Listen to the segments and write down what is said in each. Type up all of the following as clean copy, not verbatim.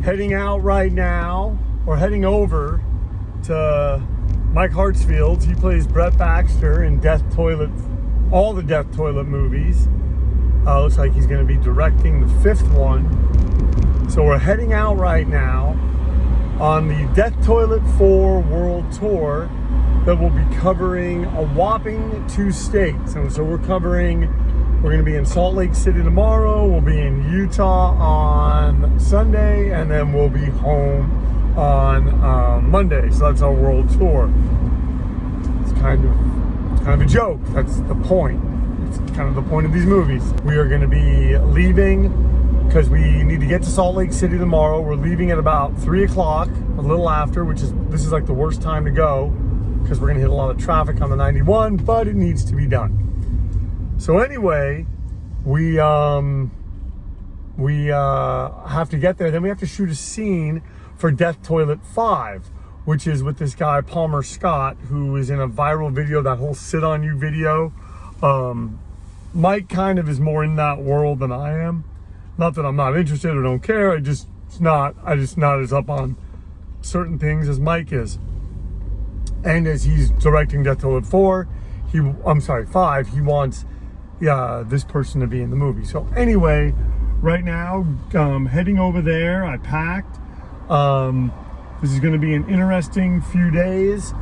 heading out right now, or heading over to Mike Hartsfield. He plays Brett Baxter in Death Toilet, all the Death Toilet movies. Looks like he's going to be directing the 5th one. So we're heading out right now on the Death Toilet 4 World Tour that will be covering a whopping 2 states. And so we're going to be in Salt Lake City tomorrow, we'll be in Utah on Sunday, and then we'll be home on Monday. So that's our world tour. It's kind of a joke. That's the point. It's kind of the point of these movies. We are going to be leaving because we need to get to Salt Lake City tomorrow. We're leaving at about 3 o'clock, a little after, this is like the worst time to go because we're going to hit a lot of traffic on the 91, but it needs to be done. So anyway, we have to get there. Then we have to shoot a scene for Death Toilet 5, which is with this guy, Palmer Scott, who is in a viral video, that whole Sit On You video. Mike kind of is more in that world than I am. Not that I'm not interested or don't care. I'm just not as up on certain things as Mike is. And as he's directing Death Toilet 5, he wants this person to be in the movie. So anyway, right now, heading over there. I packed. This is going to be an interesting few days.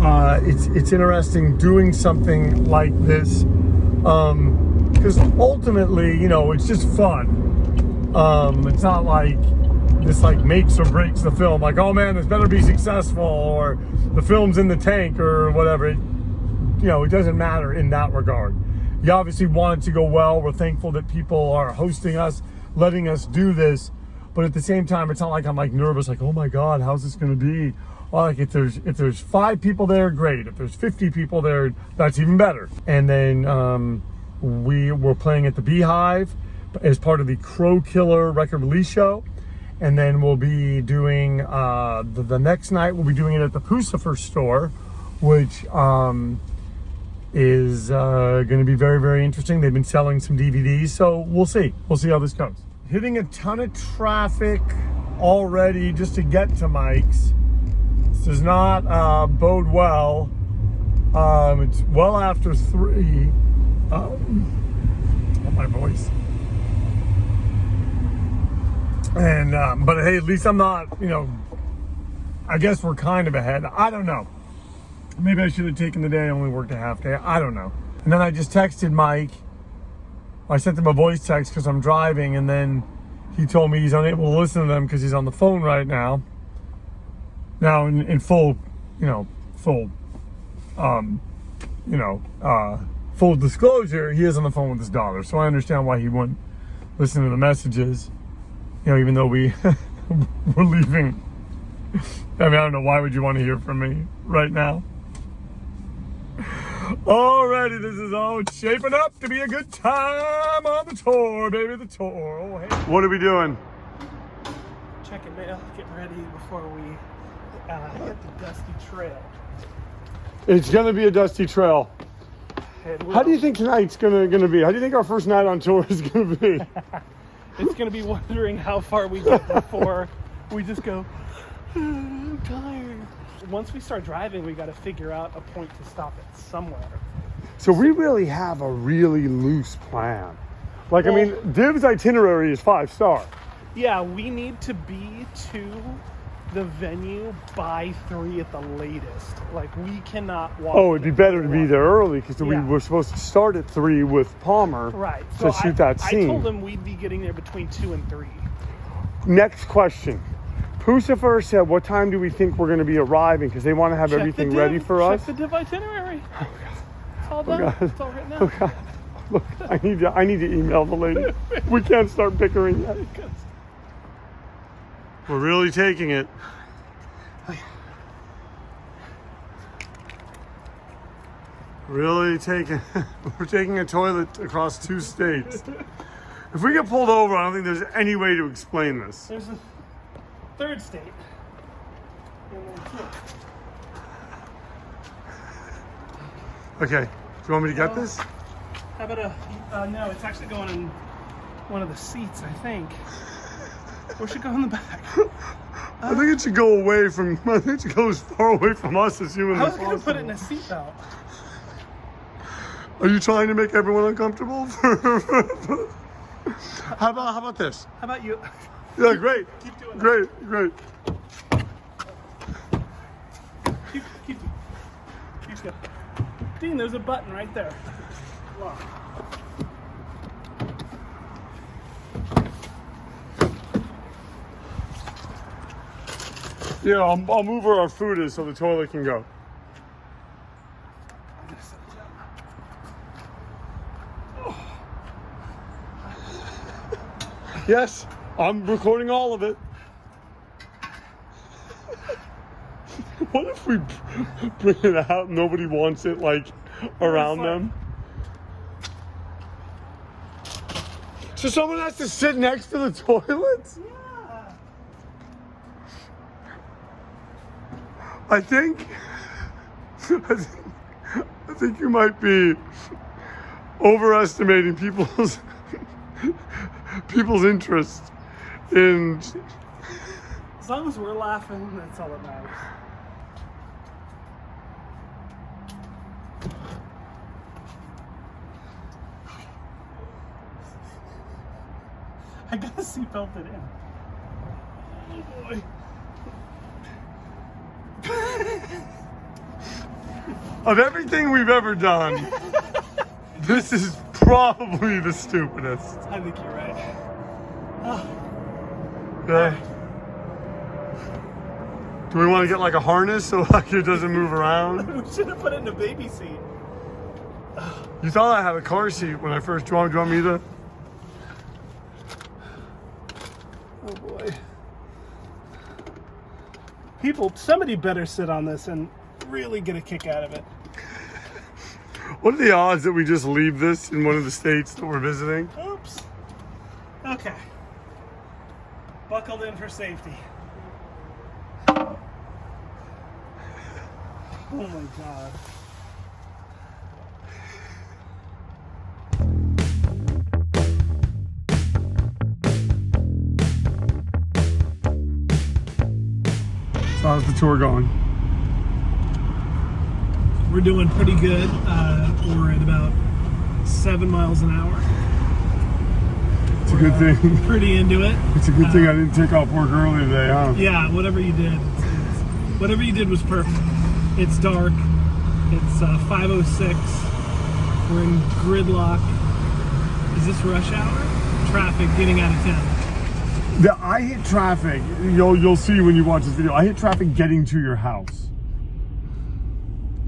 It's interesting doing something like this because ultimately, it's just fun. It's not like this makes or breaks the film. Like, oh man, this better be successful, or the film's in the tank, or whatever. It doesn't matter in that regard. You obviously want it to go well. We're thankful that people are hosting us, letting us do this. But at the same time, it's not like I'm nervous, oh my God, how's this going to be? Well, if there's 5 people there, great. If there's 50 people there, that's even better. And then we're playing at the Beehive as part of the Crow Killer record release show. And then we'll be doing, the next night, we'll be doing it at the Puscifer Store, which is going to be very, very interesting. They've been selling some DVDs, so we'll see. We'll see how this goes. Hitting a ton of traffic already just to get to Mike's. This does not bode well. It's well after 3. Oh, my voice. And but hey, at least I'm not, I guess we're kind of ahead. I don't know. Maybe I should have taken the day. I only worked a half day. I don't know. And then I just texted Mike. I sent him a voice text because I'm driving, and then he told me he's unable to listen to them because he's on the phone right now. Now, in full disclosure, he is on the phone with his daughter, so I understand why he wouldn't listen to the messages. Even though we're leaving. I don't know, why would you want to hear from me right now? Alrighty, this is all shaping up to be a good time on the tour, baby, the tour. Oh, hey. What are we doing? Checking mail, getting ready before we hit the dusty trail. It's going to be a dusty trail. How do you think tonight's going to be? How do you think our first night on tour is going to be? It's going to be wondering how far we get before we just go, I'm tired. Once we start driving, we got to figure out a point to stop at somewhere. So we really have a really loose plan. Div's itinerary is 5-star. Yeah, we need to be to the venue by 3 at the latest. We cannot walk. Oh, it'd be better to be there early because we were supposed to start at 3 with Palmer. Right. To shoot that scene. I told him we'd be getting there between 2 and 3. Next question. Puscifer said, what time do we think we're going to be arriving? Because they want to have everything ready for us. Check the div itinerary. Oh, God. It's all done. God. It's all written out. Oh, God. Look, I need to email the lady. We can't start bickering yet. We're really taking it. We're taking a toilet across 2 states. If we get pulled over, I don't think there's any way to explain this. There's a 3rd state. Okay, do you want me to get this? How about no, it's actually going in one of the seats, I think. Or should go in the back? I think it should go away from. I think it should go as far away from us as humanly I was possible. gonna put it in a seatbelt. Are you trying to make everyone uncomfortable? How about this? How about you? Yeah, great. Keep doing Great. Keep going. Dean, there's a button right there. Lock. Yeah, I'll move where our food is so the toilet can go. Yes, I'm recording all of it. What if we bring it out and nobody wants it, like, around them? So someone has to sit next to the toilet? Yeah. I think you might be overestimating people's interest in. As long as we're laughing, that's all that matters. I gotta seatbelt it in. Oh boy. Of everything we've ever done, this is probably the stupidest. I think you're right. Oh. Yeah. Do we want to get like a harness so like it doesn't move around? We should have put it in a baby seat. You thought I had a car seat when I first joined. Do you want me to? Oh boy. Somebody better sit on this and really get a kick out of it. What are the odds that we just leave this in one of the states that we're visiting? Oops. Okay. Buckled in for safety. Oh my God. So how's the tour going? We're doing pretty good. We're at about 7 miles an hour. It's a good thing. Pretty into it. It's a good thing I didn't take off work early today, huh? Yeah, whatever you did. Whatever you did was perfect. It's dark. It's 5:06. We're in gridlock. Is this rush hour? Traffic getting out of town. I hit traffic. You'll see when you watch this video. I hit traffic getting to your house.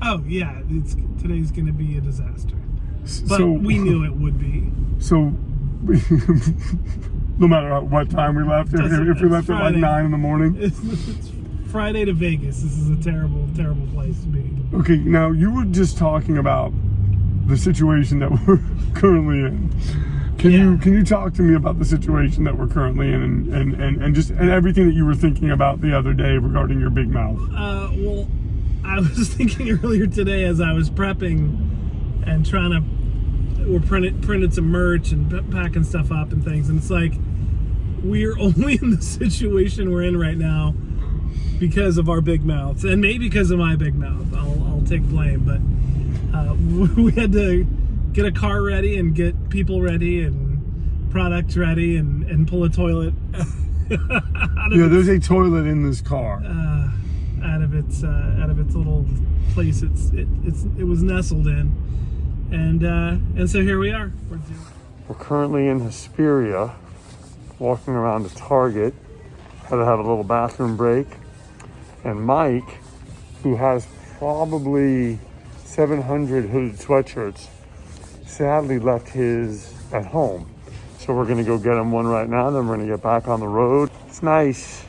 Oh yeah, today's going to be a disaster. But So we knew it would be. So, no matter what time we left, if we left at like 9 in the morning. It's Friday to Vegas. This is a terrible, terrible place to be. Okay, now you were just talking about the situation that we're currently in. Can you talk to me about the situation that we're currently in and just everything that you were thinking about the other day regarding your big mouth? Well, I was thinking earlier today as I was prepping and we're printed some merch and packing stuff up and things, and it's like we're only in the situation we're in right now because of our big mouths, and maybe because of my big mouth. I'll take blame, but we had to get a car ready and get people ready and products ready and pull a toilet there's a toilet in this car. Out of its little place it was nestled in, and so here we are. We're currently in Hesperia, walking around a Target. Had to have a little bathroom break, and Mike, who has probably 700 hooded sweatshirts, sadly left his at home. So we're gonna go get him one right now, then we're gonna get back on the road. It's nice,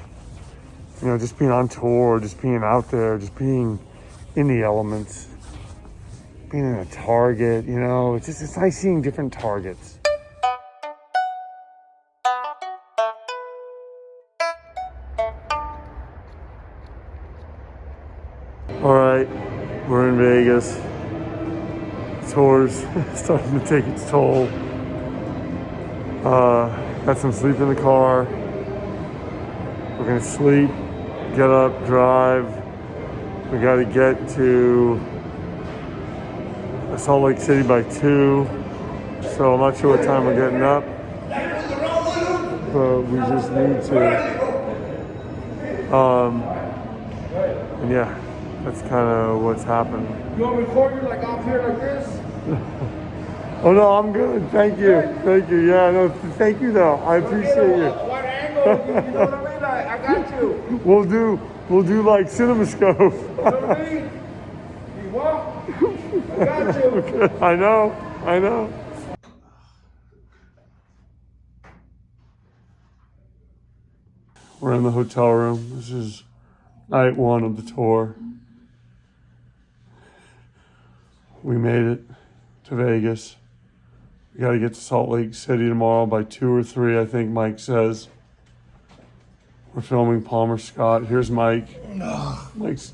just being on tour, just being out there, just being in the elements, being in a Target, it's nice seeing different Targets. All right, we're in Vegas. The tour's starting to take its toll. Got some sleep in the car. We're gonna sleep, get up, drive. We gotta get to Salt Lake City by 2. So I'm not sure what time we're getting up, but we just need to. And yeah, that's kind of what's happening. You want me to record you like off here like this? Oh no, I'm good. Thank you. Thank you. Yeah, no, thank you though. I appreciate you. What angle? You know what I mean? I got you. We'll do like CinemaScope. You know what I mean? You want? I got you. I know. We're in the hotel room. This is night 1 of the tour. We made it to Vegas. We got to get to Salt Lake City tomorrow by 2 or 3, I think Mike says. We're filming Palmer Scott. Here's Mike. Mike's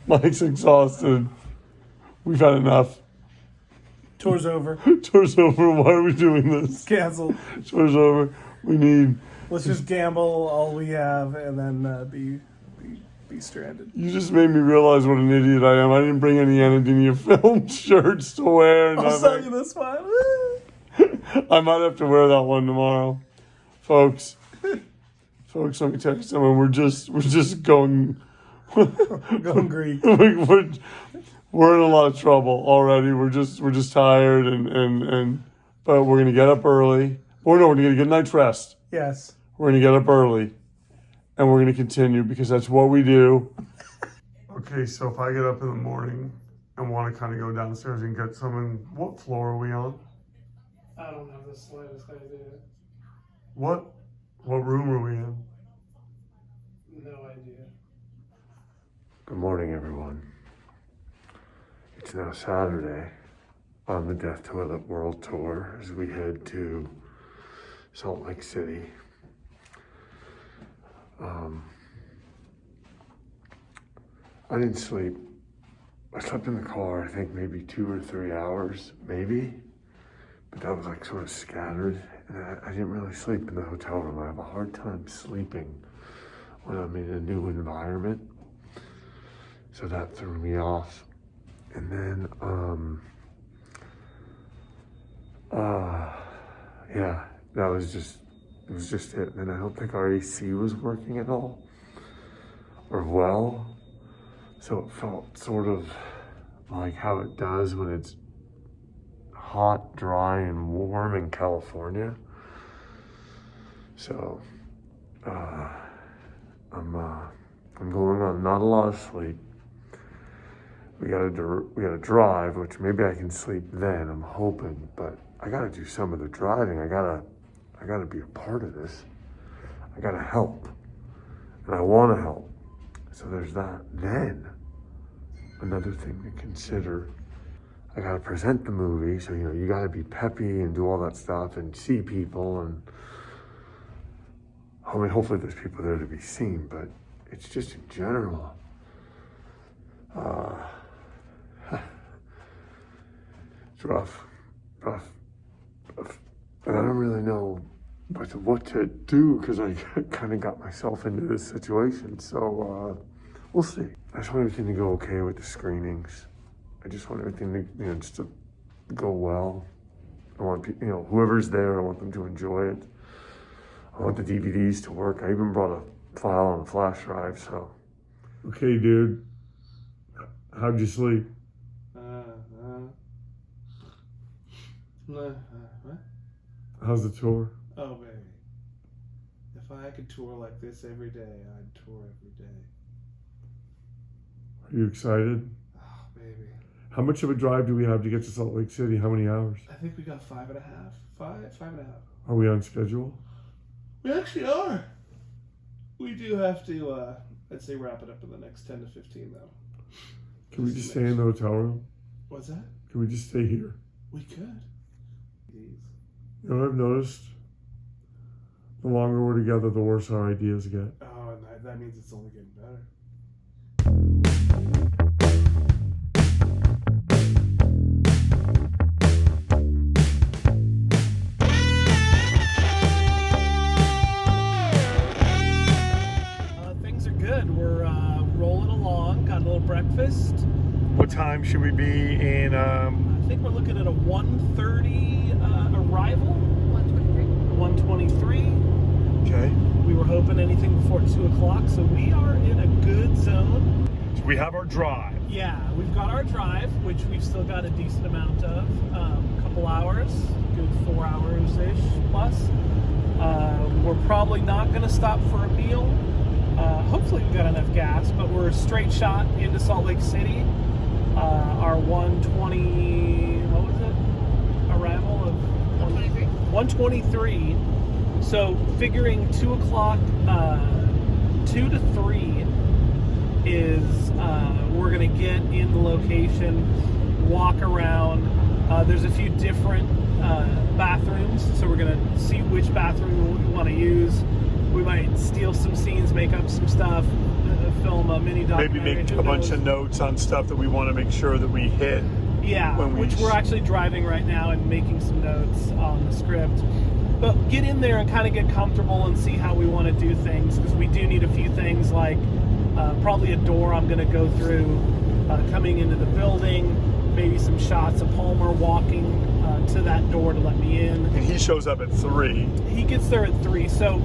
exhausted. We've had enough. Tour's over. Tour's over. Why are we doing this? Cancel. Tour's over. We need... Let's just gamble all we have and then be stranded. You just made me realize what an idiot I am. I didn't bring any Anhedenia film shirts to wear. I'll sell you this one. I might have to wear that one tomorrow. Folks, let me tell you something. We're just going... Going Greek. We're in a lot of trouble already. We're just tired but we're gonna get up early. Or no, we're gonna get a good night's rest. Yes. We're gonna get up early, and we're gonna continue because that's what we do. Okay, so if I get up in the morning and want to kind of go downstairs and get something, what floor are we on? I don't have the slightest idea. What room are we in? No idea. Good morning, everyone. It's now Saturday on the Death Toilet World Tour as we head to Salt Lake City. I didn't sleep. I slept in the car, I think maybe 2 or 3 hours, maybe. But that was like sort of scattered. And I didn't really sleep in the hotel room. I have a hard time sleeping when I'm in a new environment. So that threw me off. And then, yeah, it was just it. And I don't think our AC was working at all, or well. So it felt sort of like how it does when it's hot, dry, and warm in California. So, I'm going on not a lot of sleep. We gotta drive, which maybe I can sleep then, I'm hoping, but I gotta do some of the driving. I gotta be a part of this. I gotta help, and I wanna help. So there's that. Then, another thing to consider, I gotta present the movie, so you gotta be peppy and do all that stuff and see people, and I mean, hopefully there's people there to be seen, but it's just in general. It's rough. And I don't really know what to do because I kind of got myself into this situation. So we'll see. I just want everything to go okay with the screenings. I just want everything to, just to go well. I want whoever's there, I want them to enjoy it. I want the DVDs to work. I even brought a file on a flash drive, so. Okay, dude. How'd you sleep? What? How's the tour? Oh, baby. If I could tour like this every day, I'd tour every day. Are you excited? Oh, baby. How much of a drive do we have to get to Salt Lake City? How many hours? I think we got 5.5. Five and a half. Are we on schedule? We actually are. We do have to, I'd say wrap it up in the next 10 to 15, though. Can we just stay in the hotel room? What's that? Can we just stay here? We could. You know what I've noticed? The longer we're together, the worse our ideas get. Oh, and that means it's only getting better. Good. We're rolling along. Got a little breakfast. What time should we be in? I think we're looking at a 1:30 arrival. 1:23. Okay. We were hoping anything before 2 o'clock, so we are in a good zone. So we have our drive. Yeah, we've got our drive, which we've still got a decent amount of. A couple hours, good 4 hours-ish plus. We're probably not going to stop for a meal. Hopefully we've got enough gas, but we're a straight shot into Salt Lake City. Our 1:20, what was it? Arrival of 1:23. 1:23. So figuring 2 o'clock, 2 to 3 is we're gonna get in the location, walk around. There's a few different bathrooms, so we're gonna see which bathroom we want to use. We might steal some scenes, make up some stuff, film a mini documentary. Maybe make a bunch of notes on stuff that we want to make sure that we hit. Yeah, which we're actually driving right now and making some notes on the script. But get in there and kind of get comfortable and see how we want to do things, because we do need a few things like probably a door I'm going to go through coming into the building, maybe some shots of Palmer walking to that door to let me in. And he shows up at 3. He gets there at 3, so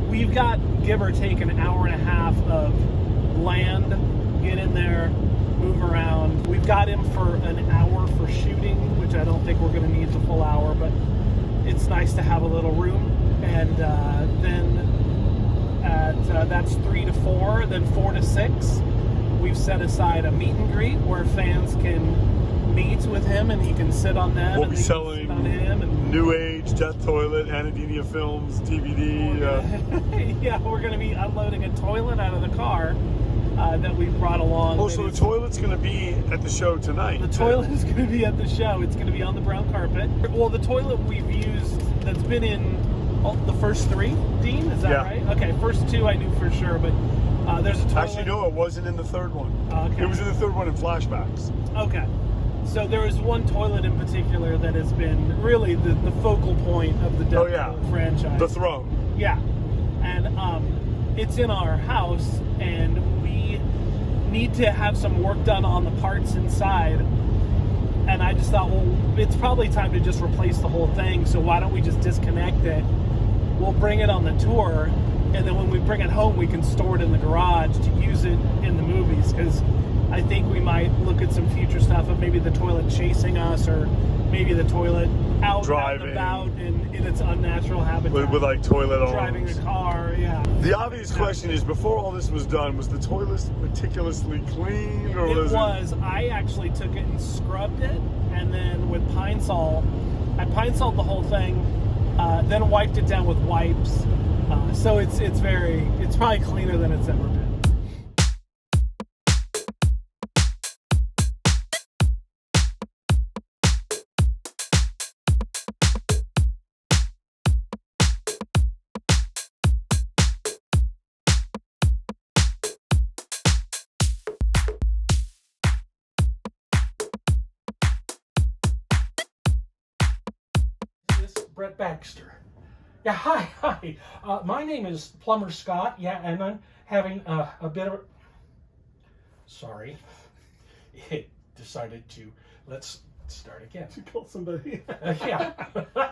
we've got, give or take, an hour and a half of land. Get in there, move around. We've got him for an hour for shooting, which I don't think we're going to need the full hour, but it's nice to have a little room. And then that's 3 to 4, then 4 to 6. We've set aside a meet and greet where fans can meet with him and he can sit on them. We'll and be they can selling sit on him and New Age, Death Toilet, Anhedenia films, DVD. yeah, we're going to be unloading a toilet out of the car that we've brought along. Oh, so the toilet's going to be at the show tonight. The toilet is going to be at the show. It's going to be on the brown carpet. Well, the toilet we've used that's been in the first 3, Dean, is that right? Okay, first 2 I knew for sure, but there's a toilet. Actually, no, it wasn't in the third one. Okay. It was in the third one in flashbacks. Okay. So there is one toilet in particular that has been really the focal point of the Death Toilet franchise. The throne. Yeah. And it's in our house, and we need to have some work done on the parts inside. And I just thought, well, it's probably time to just replace the whole thing, so why don't we just disconnect it? We'll bring it on the tour, and then when we bring it home, we can store it in the garage to use it in the movies, because I think we might look at some future stuff of maybe the toilet chasing us, or maybe the toilet out and about in its unnatural habitat. With like toilet arms. Driving a car, yeah. The obvious question is, before all this was done, was the toilet meticulously cleaned? Or It was. I actually took it and scrubbed it, and then with Pine Sol, I Pine Sol'd the whole thing, then wiped it down with wipes. So it's probably cleaner than it's ever been. Brett Baxter. Yeah, hi. My name is Plumber Scott. Yeah, and I'm having a bit of. Sorry, it decided to. Let's start again. To call somebody. Yeah. Okay.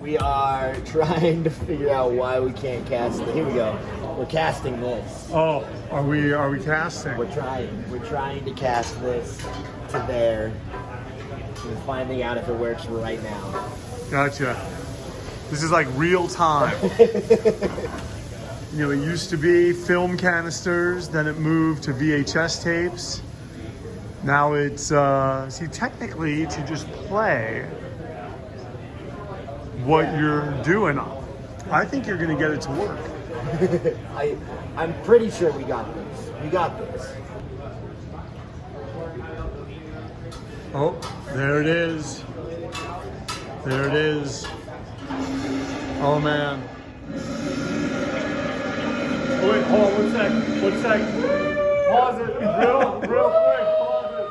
We are trying to figure out why we can't cast it. Here we go. We're casting this. Oh, are we casting? We're trying to cast this to there. We're finding out if it works right now. Gotcha. This is like real time. You know, it used to be film canisters, then it moved to VHS tapes. Now it's, see, technically to just play what you're doing. I think you're gonna get it to work. I'm pretty sure we got this. We got this. Oh, there it is. There it is. Oh man. Oh, wait, hold on 1 sec. 1 sec. Pause it. Real quick. Pause it.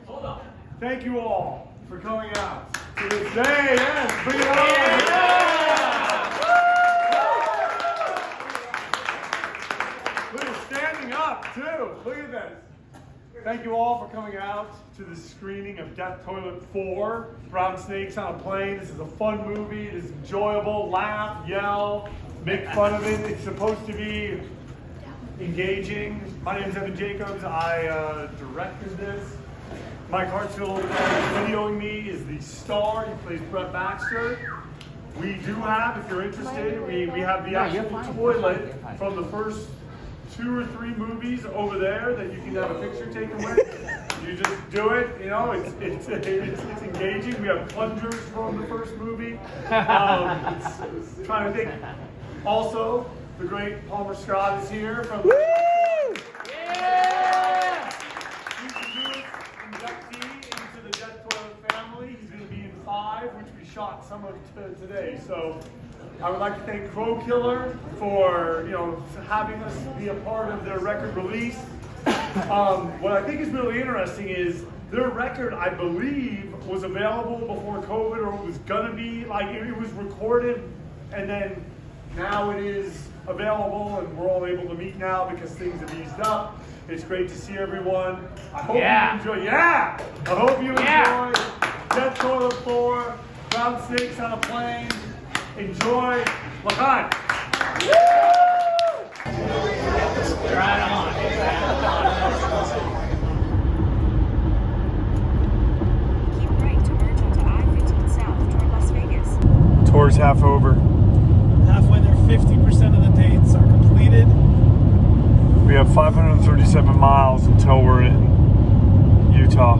Hold on. Thank you all for coming out to this day. Yes, bring it on. Look at standing up too. Look at this. Thank you all for coming out to the screening of Death Toilet 4, Brown Snakes on a Plane. This is a fun movie. It is enjoyable. Laugh, yell, make fun of it. It's supposed to be engaging. My name is Evan Jacobs. I directed this. Mike Hartsfield, videoing me, is the star. He plays Brett Baxter. We do have, if you're interested, we have the actual toilet from the first 2 or 3 movies over there that you can have a picture taken with. You just do it, you know, it's engaging. We have plungers from the first movie. Trying to think. Also, the great Palmer Scott is here from inductee into the Death Toilet family. He's going to be in 5, which we shot some of today. So I would like to thank Crow Killer for, you know, having us be a part of their record release. What I think is really interesting is their record, I believe, was available before COVID, or it was gonna be, like, it was recorded, and then now it is available, and we're all able to meet now because things have eased up. It's great to see everyone. I hope you enjoy. I hope you enjoy Death Toilet 4, Brown Snakes on a Plane. Enjoy. Look on. Right on. Keep right to merge onto I-15 South toward Las Vegas. Tour's half over. Halfway there, 50% of the dates are completed. We have 537 miles until we're in Utah,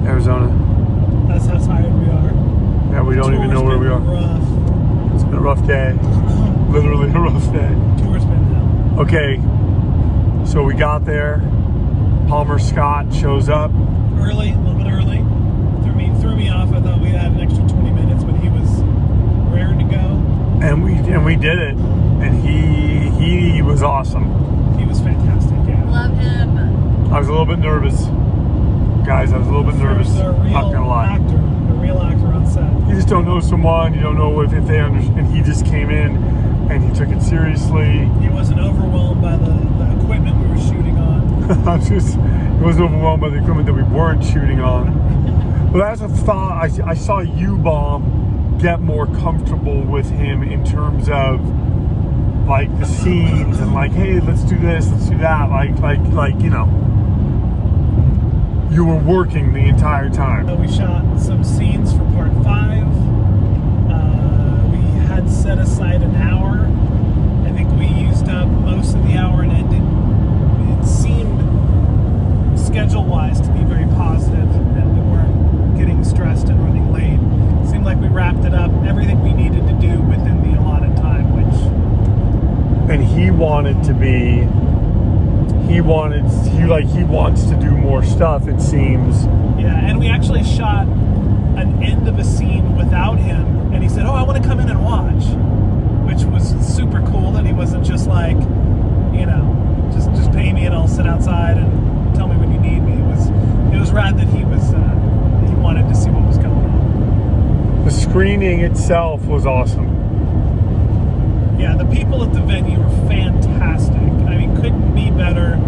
Arizona. That's how tired we are. Yeah, we don't even know where we are. Rough. It's been a rough day. Literally a rough day. Tour's been hell. Okay, so we got there. Palmer Scott shows up. Early, a little bit early. Threw me off. I thought we had an extra 20 minutes, but he was raring to go. And we did it. And he was awesome. He was fantastic, yeah. Love him. I was a little bit nervous. Guys, I was a little bit nervous. A real Not gonna lie. a real actor on set. You just don't know someone, you don't know if they understand. And he just came in and he took it seriously. He wasn't overwhelmed by the equipment we were shooting on. He wasn't overwhelmed by the equipment that we weren't shooting on. But as a thought, I saw U-Bomb get more comfortable with him in terms of like the scenes and like, hey, let's do this, let's do that. Like you know, you were working the entire time. We shot some scenes for part 5. We had set aside an hour. I think we used up most of the hour and ended. It seemed schedule-wise to be very positive, and we weren't getting stressed and running late. It seemed like we wrapped it up, everything we needed to do within the allotted time, which... And he wants to do more stuff, it seems. Yeah, and we actually shot an end of a scene without him, and he said, oh, I want to come in and watch, which was super cool that he wasn't just like, you know, just pay me and I'll sit outside and tell me when you need me. It was rad that he wanted to see what was going on. The screening itself was awesome. Yeah, the people at the venue were fantastic. I mean, couldn't be better.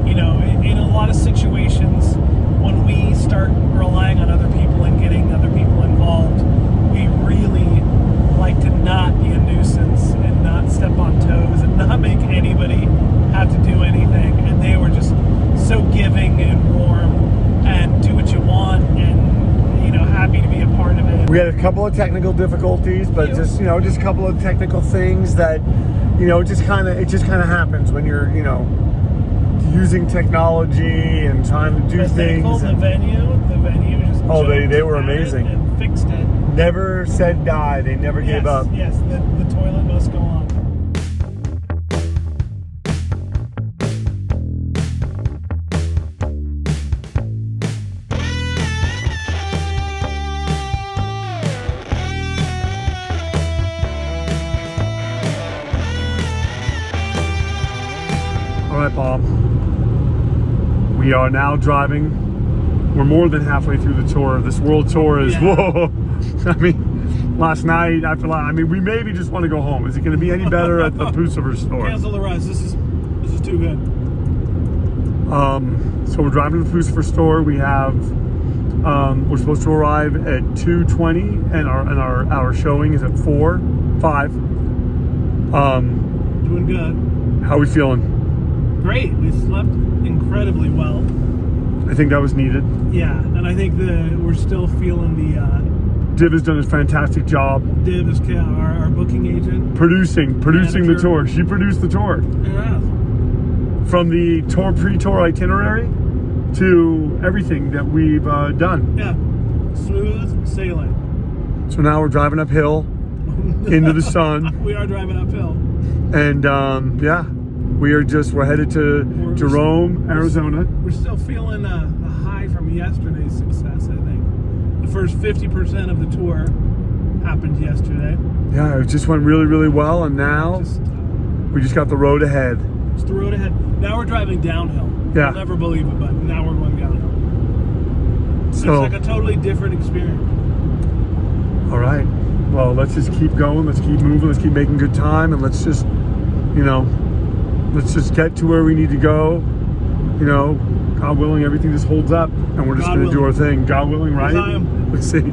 You know, in a lot of situations, when we start relying on other people and getting other people involved, we really like to not be a nuisance and not step on toes and not make anybody have to do anything. And they were just so giving and warm and do what you want and, you know, happy to be a part of it. We had a couple of technical difficulties, but just a couple of technical things that, you know, it just kind of happens when you're, you know, using technology and trying to do things. The venue just they were amazing and fixed it. Never said die. They never gave up. Yes, the toilet must go on. right, Palm. We are now driving. We're more than halfway through the tour. This world tour is, whoa. I mean, last night, we maybe just want to go home. Is it going to be any better at the Puscifer Store? Cancel the rest. This is too good. So we're driving to the Puscifer Store. We have, we're supposed to arrive at 2:20, and our showing is at 5. Doing good. How are we feeling? Great. We slept incredibly well. I think that was needed. Yeah, and I think we're still feeling the Div has done a fantastic job. Div is our booking agent. Producing the tour. She produced the tour. Yeah. From the pre-tour itinerary to everything that we've done. Yeah. Smooth sailing. So now we're driving uphill into the sun. We are driving uphill. And yeah, we're headed to Jerome, Arizona. We're still feeling a high from yesterday's success, I think. The first 50% of the tour happened yesterday. Yeah, it just went really, really well, and now we just got the road ahead. It's the road ahead. Now we're driving downhill. Yeah. You'll never believe it, but now we're going downhill. So it's like a totally different experience. All right. Well, let's just keep going. Let's keep moving. Let's keep making good time, and let's just, let's just get to where we need to go. God willing, everything just holds up, and we're just going to do our thing. God willing, right? Yes, I am. Let's see.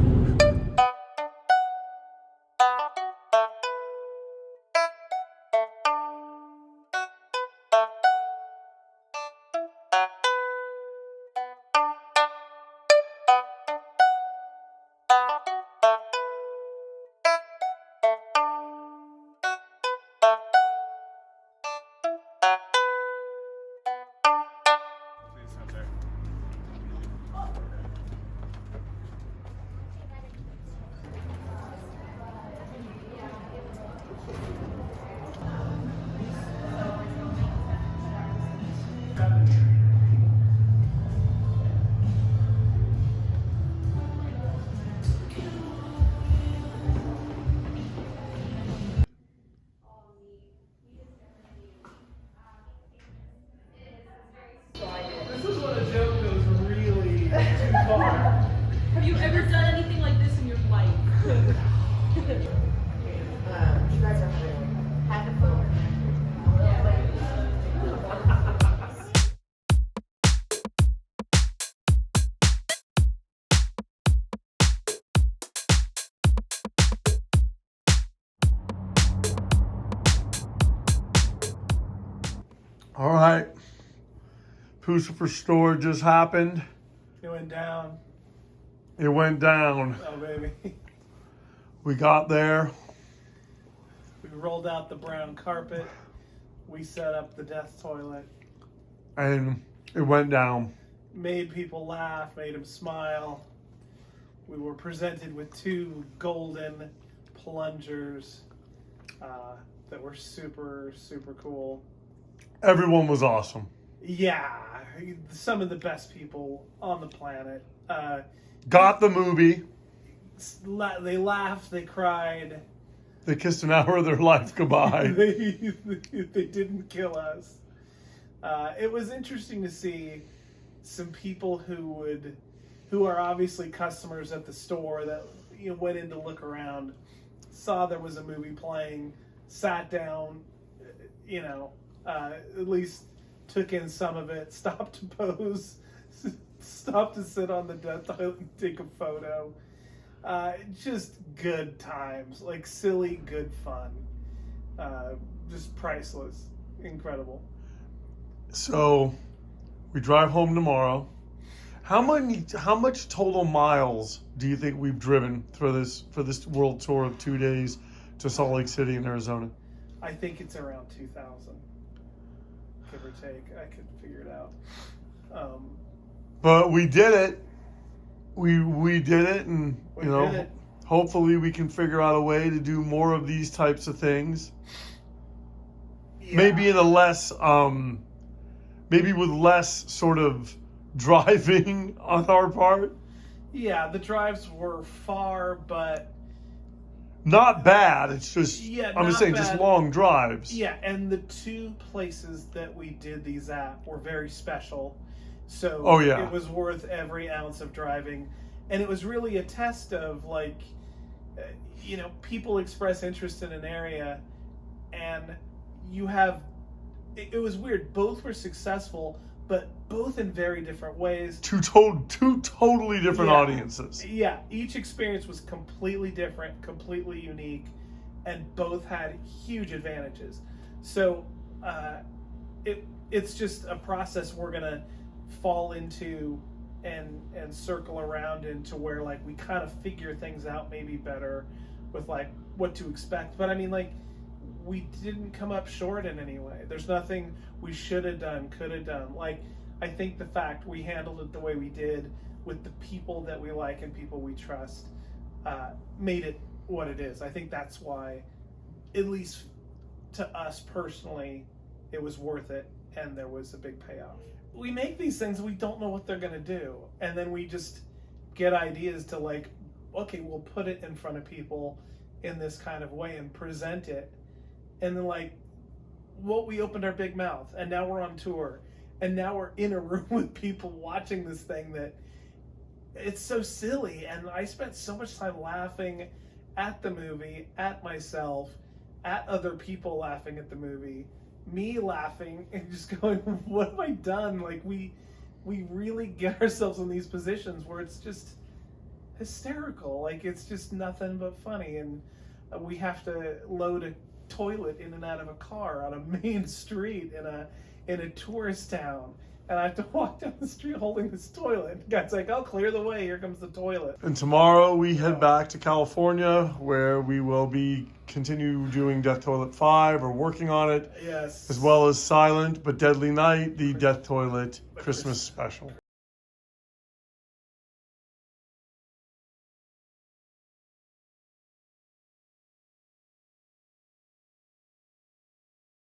Have you ever done anything like this in your life? You guys are had the phone. All right. Puscifer Store just happened. It went down. It went down. Oh, baby. We got there. We rolled out the brown carpet. We set up the death toilet. And it went down. Made people laugh, made them smile. We were presented with 2 golden plungers that were super, super cool. Everyone was awesome. Yeah, some of the best people on the planet. Got the movie. They laughed, they cried. They kissed an hour of their life goodbye. They didn't kill us. It was interesting to see some people who are obviously customers at the store that went in to look around, saw there was a movie playing, sat down, at least took in some of it, stopped to pose, stopped to sit on the death toilet and take a photo. Just good times, like silly, good fun. Just priceless, incredible. So, we drive home tomorrow. How much total miles do you think we've driven for this world tour of 2 days to Salt Lake City in Arizona? I think it's around 2,000, give or take. I could figure it out. But we did it. We did it, and did it. hopefully we can figure out a way to do more of these types of things. Yeah. Maybe in a less, maybe with less sort of driving on our part. Yeah, the drives were far, but not bad. It's just, Yeah, I'm just not saying, just bad. long drives. Yeah, and the two places that we did these at were very special. So Oh, yeah. it was worth every ounce of driving. And it was really a test of, like, you know, people express interest in an area, and you have, it was weird. Both were successful, but both in very different ways. Two totally different audiences. Yeah, each experience was completely different, completely unique, and both had huge advantages. So it's just a process we're gonna fall into and circle around into, where like we kind of figure things out maybe better with like what to expect. But I mean, like, we didn't come up short in any way. There's nothing we should have done, could have done. Like, I think the fact we handled it the way we did with the people that we like and people we trust made it what it is. I think that's why, at least to us personally, it was worth it, and there was a big payoff. We make these things, we don't know what they're gonna do, and then we just get ideas to, like, okay, we'll put it in front of people in this kind of way and present it. And then, like, well, we opened our big mouth, and now we're on tour, and now we're in a room with people watching this thing that it's so silly. And I spent so much time laughing at the movie, at myself, at other people laughing at the movie, me laughing and just going, what have I done? Like, we really get ourselves in these positions where it's just hysterical. Like, it's just nothing but funny. And we have to load a toilet in and out of a car on a main street in a tourist town, and I have to walk down the street holding this toilet. The guy's like, "I'll clear the way, here comes the toilet." And tomorrow we head back to California, where we will continue doing Death Toilet 5, or working on it. Yes. As well as Silent but Deadly Night, the Death Toilet Christmas special.